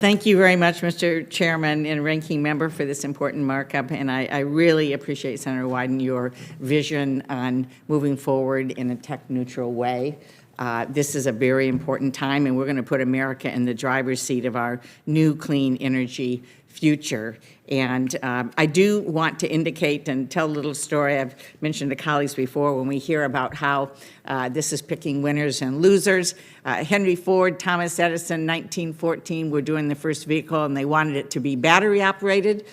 Thank you very much, Mr. Chairman and Ranking Member, for this important markup, and I really appreciate, Senator Wyden, your vision on moving forward in a tech-neutral way. This is a very important time, and we're going to put America in the driver's seat of our new clean energy future. And I do want to indicate and tell a little story. I've mentioned to colleagues before when we hear about how this is picking winners and losers. Henry Ford, Thomas Edison, 1914, were doing the first vehicle, and they wanted it to be battery operated.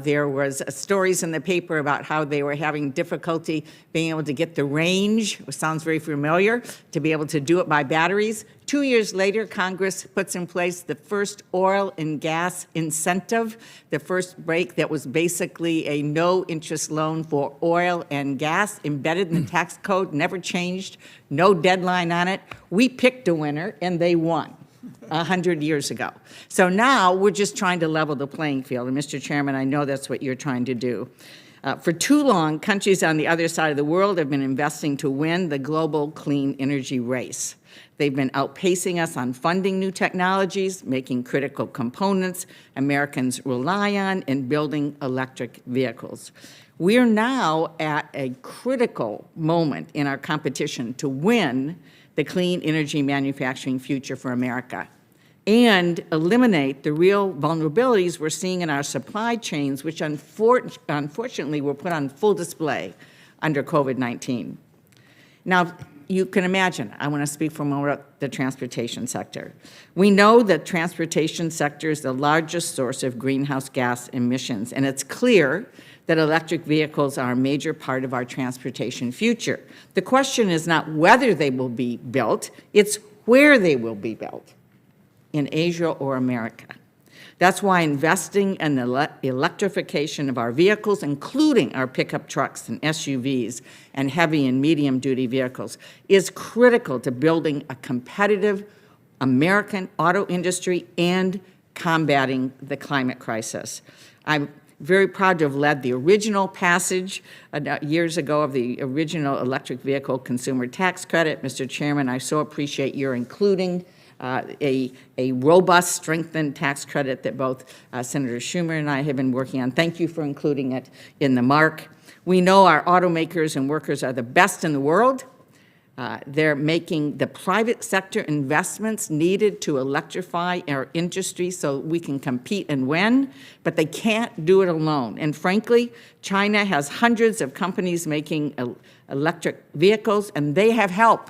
There was stories in the paper about how they were having difficulty being able to get the range, which sounds very familiar, to be able to do it by batteries. 2 years later, Congress puts in place the first oil and gas incentive, the first break that was basically a no-interest loan for oil and gas embedded in the tax code, never changed, no deadline on it. We picked a winner, and they won 100 years ago. So now we're just trying to level the playing field. And Mr. Chairman, I know that's what you're trying to do. For too long, countries on the other side of the world have been investing to win the global clean energy race. They've been outpacing us on funding new technologies, making critical components Americans rely on, and building electric vehicles. We are now at a critical moment in our competition to win the clean energy manufacturing future for America and eliminate the real vulnerabilities we're seeing in our supply chains, which unfortunately were put on full display under COVID-19. Now, you can imagine, I want to speak for a moment about the transportation sector. We know that transportation sector is the largest source of greenhouse gas emissions, and it's clear that electric vehicles are a major part of our transportation future. The question is not whether they will be built, it's where they will be built, in Asia or America. That's why investing in the electrification of our vehicles, including our pickup trucks and SUVs and heavy and medium-duty vehicles, is critical to building a competitive American auto industry and combating the climate crisis. I'm very proud to have led the original passage years ago of the original electric vehicle consumer tax credit. Mr. Chairman, I so appreciate your including a robust, strengthened tax credit that both Senator Schumer and I have been working on. Thank you for including it in the mark. We know our automakers and workers are the best in the world. They're making the private sector investments needed to electrify our industry so we can compete and win, but they can't do it alone. And frankly, China has hundreds of companies making electric vehicles, and they have help.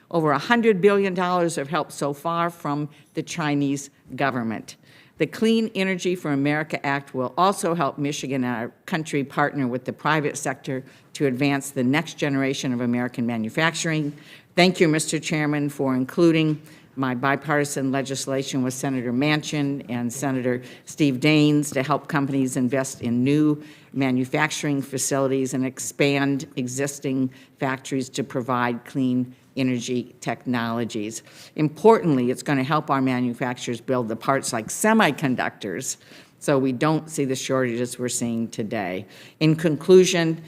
Over $100 billion of help so far from the Chinese government. The Clean Energy for America Act will also help Michigan and our country partner with the private sector to advance the next generation of American manufacturing. Thank you, Mr. Chairman, for including my bipartisan legislation with Senator Manchin and Senator Steve Daines to help companies invest in new manufacturing facilities and expand existing factories to provide clean energy technologies. Importantly, it's going to help our manufacturers build the parts like semiconductors so we don't see the shortages we're seeing today. In conclusion,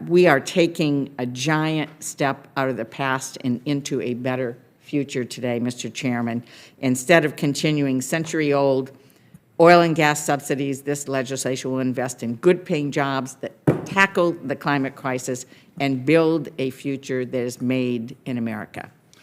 we are taking a giant step out of the past and into a better future today, Mr. Chairman. Instead of continuing century-old oil and gas subsidies, this legislation will invest in good-paying jobs that tackle the climate crisis and build a future that is made in America.